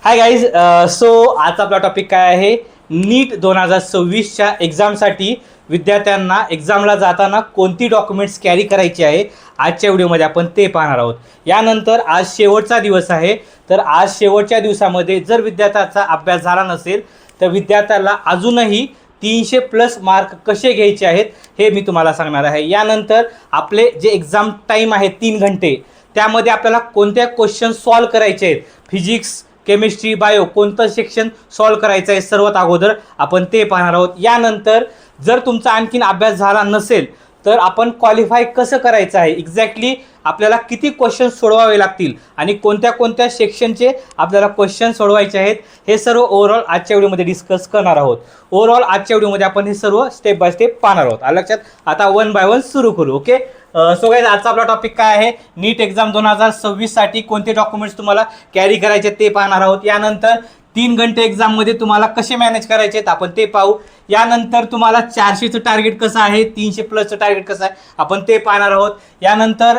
Hi guys. So आजचा आपला topic काय आहे? नीट 2026च्या एक्झामसाठी विद्यार्थ्यांना एक्झामला जाताना कोणती डॉक्युमेंट्स कॅरी करायची आहे, आजच्या व्हिडिओमध्ये आपण ते पाहणार आहोत. यानंतर आज शेवटचा दिवस आहे, तर आज शेवटच्या दिवसामध्ये जर विद्यार्थ्याचा अभ्यास झाला नसेल तर विद्यार्थ्याला अजूनही 300+ मार्क कसे घ्यायचे आहेत हे मी तुम्हाला सांगणार आहे. यानंतर आपले जे एक्झाम टाईम आहे 3 घंटे, त्यामध्ये आपल्याला कोणत्या क्वेश्चन सॉल्व करायचे आहेत, फिजिक्स, केमिस्ट्री, बायो कोणतं सेक्शन सॉल्व करायचं आहे सर्वात अगोदर आपण ते पाहणार आहोत. यानंतर जर तुमचा आणखीन अभ्यास झाला नसेल तर आपण क्वालिफाय कसं करायचं आहे, एक्झॅक्टली आपल्याला किती क्वेश्चन सोडवावे लागतील आणि कोणत्या कोणत्या सेक्शनचे आपल्याला क्वेश्चन सोडवायचे आहेत हे सर्व ओव्हरऑल आजच्या व्हिडिओमध्ये डिस्कस करणार आहोत. ओव्हरऑल आजच्या व्हिडिओमध्ये आपण हे सर्व स्टेप बाय स्टेप पाहणार आहोत. लक्षात. आता 1 बाय 1 सुरू करू. ओके. सो गाईज, आजचा आपला टॉपिक काय आहे? नीट एक्झाम 2026 साठी कोणते डॉक्युमेंट्स तुम्हाला कॅरी करायचे ते पाहणार आहोत. यानंतर 3 घंटे एक्झाममध्ये तुम्हाला कसे मॅनेज करायचे आपण ते पाहू. यानंतर तुम्हाला 400चं टार्गेट कसं आहे, 300+चं टार्गेट कसं आहे आपण ते पाहणार आहोत. यानंतर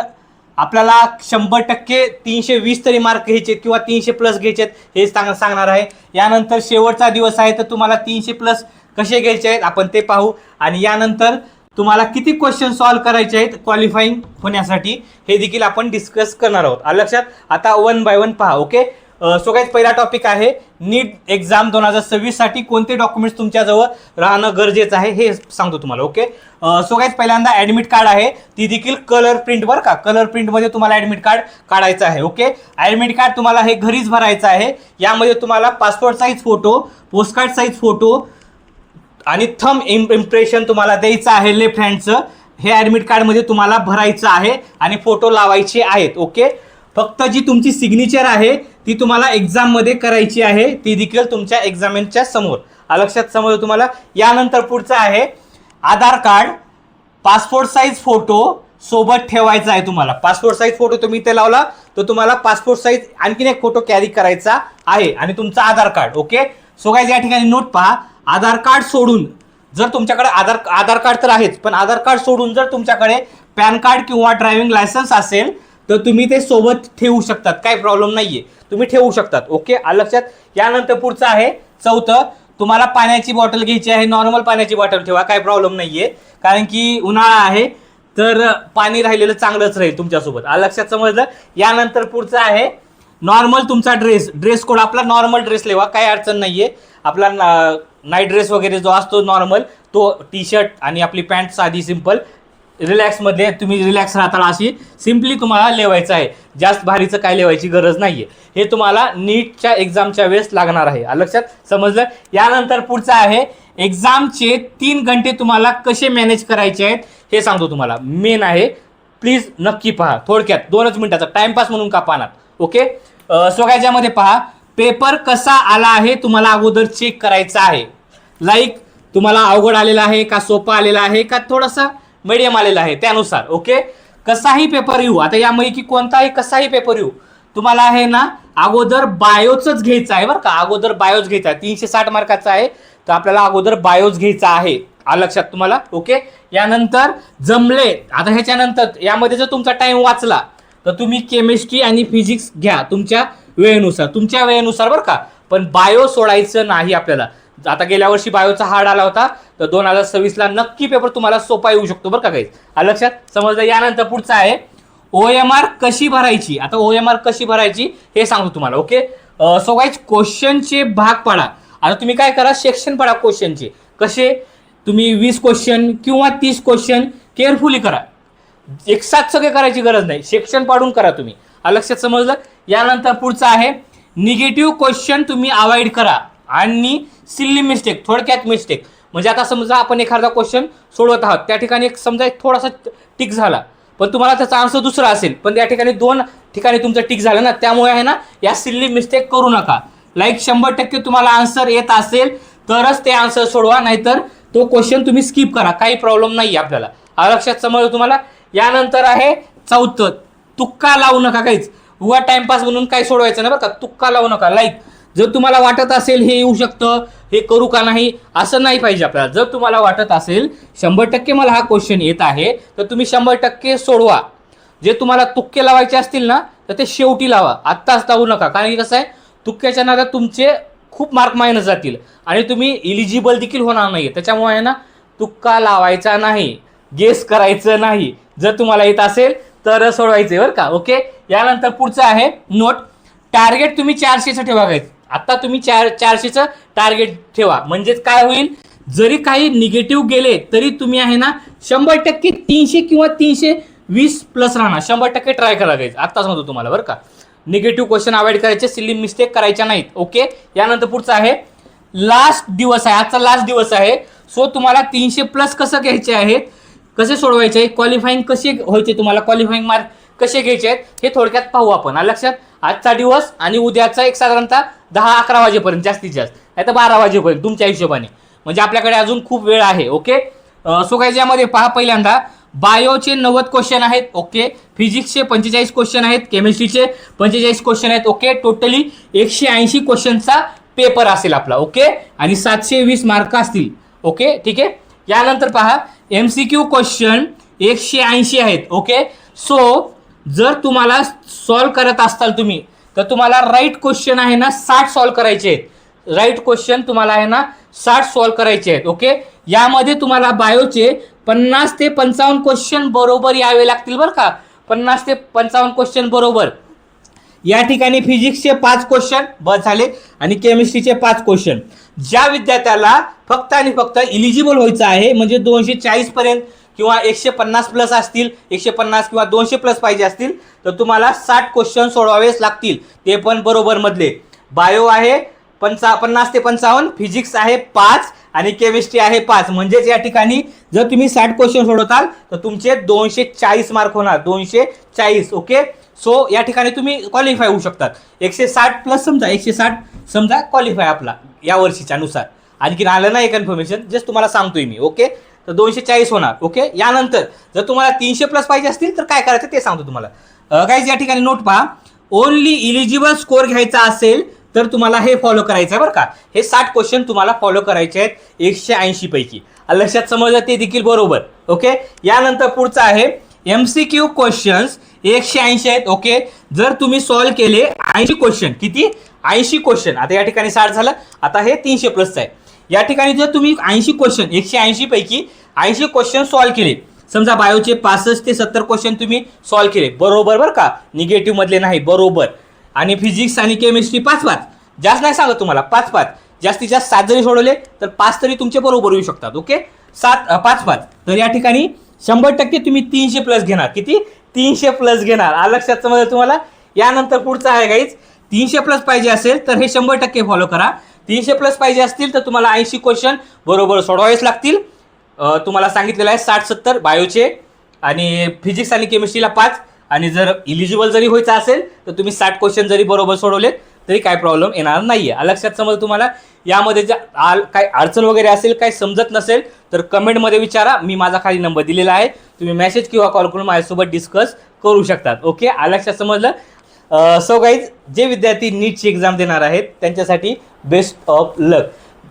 आपल्याला 100% 320 तरी मार्क घ्यायचे किंवा 300+ घ्यायचे हे सांगणार आहे. यानंतर शेवटचा दिवस आहे तर तुम्हाला 300+ कसे घ्यायचे आहेत आपण ते पाहू. आणि यानंतर तुम्हाला किती क्वेश्चन सॉल्व करायचे आहेत क्वालिफाईंग होण्यासाठी हे देखील आपण डिस्कस करणार आहोत. लक्षात. आता 1 बाय 1 पहा. ओके. सो गाईज, पहिला टॉपिक आहे नीट एक्झाम 2026 साठी कोणते डॉक्युमेंट्स तुमच्याजवळ राहणं गरजेचं आहे हे सांगतो तुम्हाला. ओके. सो गाईज, पहिल्यांदा ॲडमिट कार्ड आहे, ती देखील कलर प्रिंट बरं का. कलर प्रिंटमध्ये तुम्हाला ॲडमिट कार्ड काढायचं आहे. ओके. ॲडमिट कार्ड तुम्हाला हे घरीच भरायचं आहे. यामध्ये तुम्हाला passport size photo, postcard size photo आणि थंब इम्प्रेशन तुम्हाला द्यायचं आहे लेफ्ट हँडचं. हे ॲडमिट कार्डमध्ये तुम्हाला भरायचं आहे आणि फोटो लावायचे आहेत. ओके. फक्त जी तुमची सिग्नेचर आहे ती तुम्हाला एक्झाममध्ये करायची आहे, ती देखील तुमच्या एक्झामिनच्या समोर. लक्षात. समोर तुम्हाला. यानंतर पुढचं आहे आधार कार्ड, पासपोर्ट साईज फोटो सोबत ठेवायचा आहे तुम्हाला. पासपोर्ट साईज फोटो तुम्ही इथे लावला तर तुम्हाला पासपोर्ट साईज आणखीन एक फोटो कॅरी करायचा आहे आणि तुमचा आधार कार्ड. ओके. सो गाईज, या ठिकाणी नोट पहा. आधार कार्ड सोडून जर तुमच्याकडे आधार कार्ड तर आहेच, पण आधार कार्ड सोडून जर तुमच्याकडे पॅन कार्ड किंवा ड्रायव्हिंग लायसन्स असेल तर तुम्ही ते सोबत ठेवू शकतात, काही प्रॉब्लेम नाहीये, तुम्ही ठेवू शकतात. ओके. लक्षात. यानंतर पुढचं आहे चौथं, तुम्हाला पाण्याची बॉटल घ्यायची आहे. नॉर्मल पाण्याची बॉटल ठेवा, काही प्रॉब्लेम नाहीये, कारण की उन्हाळा आहे तर पाणी राहिलेलं चांगलंच राहील तुमच्यासोबत. लक्षात. समजलं. यानंतर पुढचं आहे नॉर्मल तुमचा ड्रेस कोड, आपला नॉर्मल ड्रेस लेवा, काही अडचण नाहीये. आपला नाईट ड्रेस वगैरे जो असतो नॉर्मल, तो टी शर्ट आणि आपली पॅन्ट साधी सिंपल रिलॅक्समध्ये तुम्ही रिलॅक्स राहताना अशी सिम्पली तुम्हाला लेवायचं आहे. जास्त भारीचं काय लेवायची गरज नाहीये. हे तुम्हाला नीटच्या एक्झामच्या वेळेस लागणार आहे. लक्षात. समजलं. यानंतर पुढचं आहे एक्झामचे 3 घंटे तुम्हाला कसे मॅनेज करायचे आहेत हे सांगतो तुम्हाला. मेन आहे, प्लीज नक्की पहा. थोडक्यात 2च मिनिटाचा टाइमपास म्हणून का पाहणार. ओके. सो काय, ज्यामध्ये पहा पेपर कसा आला आहे तुम्हाला अगोदर चेक करायचा आहे. लाईक तुम्हाला अवघड आलेला आहे का, सोपा आलेला आहे का, थोडासा मीडियम आलेला आहे, त्यानुसार. ओके. कसाही पेपर येऊ, आता यामुळे की कोणताही कसाही पेपर येऊ, तुम्हाला आहे ना अगोदर बायोच घ्यायचं आहे बरं का. अगोदर बायोच घ्यायचा आहे. 360 मार्काचा आहे तर आपल्याला अगोदर बायोच घ्यायचा आहे. लक्षात तुम्हाला. ओके. यानंतर जमले, आता ह्याच्यानंतर यामध्ये जर तुमचा टाइम वाचला तर तुम्ही केमिस्ट्री आणि फिजिक्स घ्या तुमच्या वेळेनुसार बरं का. पण बायो सोडायचं नाही आपल्याला. आता गेल्या वर्षी बायोचा हार्ड आला होता तर 2026ला नक्की पेपर तुम्हाला सोपा येऊ शकतो बरं का काही. लक्षात. समजलं. यानंतर पुढचं आहे OMR कशी भरायची. आता OMR कशी भरायची हे सांगतो तुम्हाला. ओके. सो गाईज, क्वेश्चनचे भाग पाडा. आता तुम्ही काय करा, सेक्शन पडा क्वेश्चनचे. कसे? तुम्ही 20 क्वेश्चन किंवा 30 क्वेश्चन केअरफुली करा. एक साथ सगळे करायची गरज नाही, सेक्शन पाडून करा तुम्ही. लक्षात. समजलं. यानंतर पुढचं आहे निगेटिव्ह क्वेश्चन तुम्ही अवॉइड करा आणि सिल्ली मिस्टेक, थोडक्यात मिस्टेक म्हणजे आता समजा आपण एखादा क्वेश्चन सोडवत आहात, त्या ठिकाणी एक समजा एक थोडासा टिक झाला पण तुम्हाला त्याचा आन्सर दुसरा असेल, पण त्या ठिकाणी 2 ठिकाणी तुमचं टिक झालं ना, त्यामुळे आहे ना या सिल्ली मिस्टेक करू नका. लाईक 100% तुम्हाला आन्सर येत असेल तरच ते आन्सर सोडवा, नाहीतर तो क्वेश्चन तुम्ही स्किप करा, काही प्रॉब्लेम नाही आपल्याला. लक्षात. समजलं तुम्हाला. यानंतर आहे चौथं, तुक्का लावू नका काहीच. उगा टाइमपास म्हणून काही सोडवायचं नाही बरं का. तुक्का लावू नका. लाईक जर तुम्हाला वाटत असेल हे येऊ शकतं, हे करू का नाही, असं नाही पाहिजे आपल्याला. जर तुम्हाला वाटत असेल 100% मला हा क्वेश्चन येत आहे तर तुम्ही 100% सोडवा. जे तुम्हाला तुक्के लावायचे असतील ना तर ते शेवटी लावा, आत्ताच लावू नका. कारण की कसं आहे, तुक्क्याच्या नादात तुमचे खूप मार्क मायनस जातील आणि तुम्ही इलिजिबल देखील होणार नाही. त्याच्यामुळे आहे ना तुक्का लावायचा नाही, गेस करायचं नाही. जर तुम्हाला येत असेल तर सोडवायचं बरं का. ओके, यानंतर पुढचं आहे नोट. टार्गेट तुम्ही 400चं ठेवा गाईज. आता तुम्ही 400चं टार्गेट ठेवा. म्हणजेच काय होईल, जरी काही निगेटिव्ह गेले तरी तुम्ही आहे ना 100% 300 किंवा 320 प्लस राहणार. 100% ट्राय करा गाईज. आत्ताच म्हणतो तुम्हाला बरं का. निगेटिव्ह क्वेश्चन अवॉइड करायचे, सिली मिस्टेक करायच्या नाहीत. ओके, यानंतर पुढचं आहे लास्ट दिवस आहे. आजचा लास्ट दिवस आहे. सो तुम्हाला 300 प्लस कसं घ्यायचे आहेत, कसे सोडवायचे आहे, क्वालिफाईंग कसे व्हायचे, तुम्हाला क्वालिफाईंग मार्क कसे घ्यायचे आहेत हे थोडक्यात पाहू आपण. लक्षात, आजचा दिवस आणि उद्याचा एक साधारणतः 10-11 वाजेपर्यंत जास्तीत जास्त, नाही तर 12 वाजेपर्यंत तुमच्या हिशोबाने. म्हणजे आपल्याकडे अजून खूप वेळ आहे. ओके, सो गाईज यामध्ये पहा, पहिल्यांदा बायोचे 90 क्वेश्चन आहेत. ओके, फिजिक्सचे 45 क्वेश्चन आहेत, केमिस्ट्रीचे 45 क्वेश्चन आहेत. ओके, टोटली 180 क्वेश्चनचा पेपर असेल आपला. ओके, आणि 720 मार्क असतील. ओके, ठीक आहे. यानंतर पहा MCQ क्वेश्चन 180 आहेत. ओके, सो जर तुम्हाला सॉल्व करत असताल तुम्ही, तर तुम्हाला राईट क्वेश्चन आहे ना 60 सॉल्व करायचे आहेत. राईट क्वेश्चन तुम्हाला आहे ना 60 सॉल्व करायचे आहेत. ओके, यामध्ये तुम्हाला बायोचे 50 ते 55 क्वेश्चन बरोबर यावे लागतील बरं का. 50 ते 55 क्वेश्चन बरोबर. या ठिकाणी फिजिक्सचे 5 क्वेश्चन बस झाले आणि केमिस्ट्रीचे 5 क्वेश्चन. ज्या विद्यार्थ्याला फक्त आणि फक्त इलिजिबल व्हायचं आहे, म्हणजे 240 पर्यंत किंवा 150 प्लस असतील, 150 किंवा 200 प्लस पाहिजे असतील, तर तुम्हाला 60 क्वेश्चन सोडवावेच लागतील, ते पण बरोबर मधले. बायो आहे 50 ते 55, फिजिक्स आहे 5 आणि केमिस्ट्री आहे 5. म्हणजेच या ठिकाणी जर तुम्ही 60 क्वेश्चन सोडवताल तर तुमचे 240 मार्क होणार. 240. ओके, सो या ठिकाणी तुम्ही क्वालिफाय होऊ शकतात. 160 प्लस समजा, 160 समजा क्वालिफाय आपला या वर्षीच्या नुसार. आणखीन आलं नाही कन्फर्मेशन, जस्ट तुम्हाला सांगतोय मी. ओके, तर 240 होणार. ओके, यानंतर जर तुम्हाला 300 प्लस पाहिजे असतील तर काय करायचं ते सांगतो तुम्हाला. गाईज या ठिकाणी नोट पहा, ओनली इलिजिबल स्कोअर घ्यायचा असेल तर तुम्हाला हे फॉलो करायचं आहे बरं का. हे 60 क्वेश्चन तुम्हाला फॉलो करायचे आहेत 180 पैकी. लक्षात समजलं ते देखील बरोबर. ओके, यानंतर पुढचं आहे MCQ क्वेश्चन्स 180 आहेत. ओके, जर तुम्ही सॉल्व केले 80 क्वेश्चन, किती 80 क्वेश्चन, आता या ठिकाणी 60 झालं, आता हे 300 प्लसचं आहे. या ठिकाणी जर तुम्ही 80 क्वेश्चन 180 पैकी 80 क्वेश्चन सॉल्व केले, समजा बायोचे 65 ते 70 क्वेश्चन तुम्ही सॉल्व केले बरोबर बरं का, निगेटिव्ह मधले नाही, बरोबर. आणि फिजिक्स आणि केमिस्ट्री 5-5, जास्त नाही सांगत तुम्हाला, 5-5, जास्तीत जास्त 7 जरी सोडवले तर 5 तरी तुमचे बरोबर येऊ शकतात. ओके, 5-5. तर या ठिकाणी 100% तुम्ही 300 प्लस घेणार. किती 300 प्लस घेणार. लक्षात समजलं तुम्हाला. यानंतर पुढचं आहे गाईज, 300 प्लस पाहिजे असेल तर हे 100% फॉलो करा. 300 प्लस पाहिजे असतील तर तुम्हाला 80 क्वेश्चन बरोबर सोडवावेच लागतील. तुम्हाला सांगितलेलं आहे 60-70 बायोचे आणि फिजिक्स आणि केमिस्ट्रीला 5. आणि जर इलिजिबल जरी व्हायचं असेल तर तुम्ही 60 क्वेश्चन जरी बरोबर सोडवलेत तरी काय प्रॉब्लेम येणार नाही आहे. लक्षात समज तुम्हाला. यामध्ये जर काय अडचण वगैरे असेल, काय समजत नसेल तर कमेंटमध्ये विचारा. मी माझा खाली नंबर दिलेला आहे, तुम्ही मेसेज किंवा कॉल करून माझ्यासोबत डिस्कस करू शकतात. ओके, लक्षात समजलं. सो गाईज, जे विद्यार्थी नीटची एक्झाम देणार आहेत त्यांच्यासाठी बेस्ट ऑफ लक.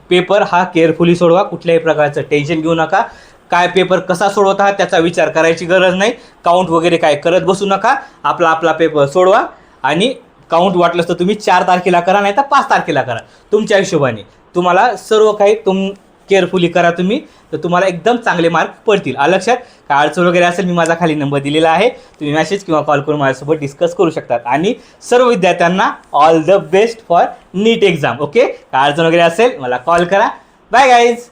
पेपर हा केअरफुली सोडवा, कुठल्याही प्रकारचं टेन्शन घेऊ नका. काय पेपर कसा सोडवता त्याचा विचार करायची गरज नाही. काउंट वगैरे काय करत बसू नका. आपला पेपर सोडवा आणि काउंट वाटलंच तर तुम्ही 4 तारखेला करा, नाही तर 5 तारखेला करा, तुमच्या हिशोबाने. तुम्हाला सर्व काही केअरफुली करा तुम्ही, तर तुम्हाला एकदम चांगले मार्क पडतील. लक्षात. काय अडचण वगैरे असेल मी माझा खाली नंबर दिलेला आहे, तुम्ही मेसेज किंवा कॉल करून माझ्यासोबत डिस्कस करू शकतात. आणि सर्व विद्यार्थ्यांना all the best for NEET exam. Okay, काय अडचण वगैरे असेल मला कॉल करा. Bye guys.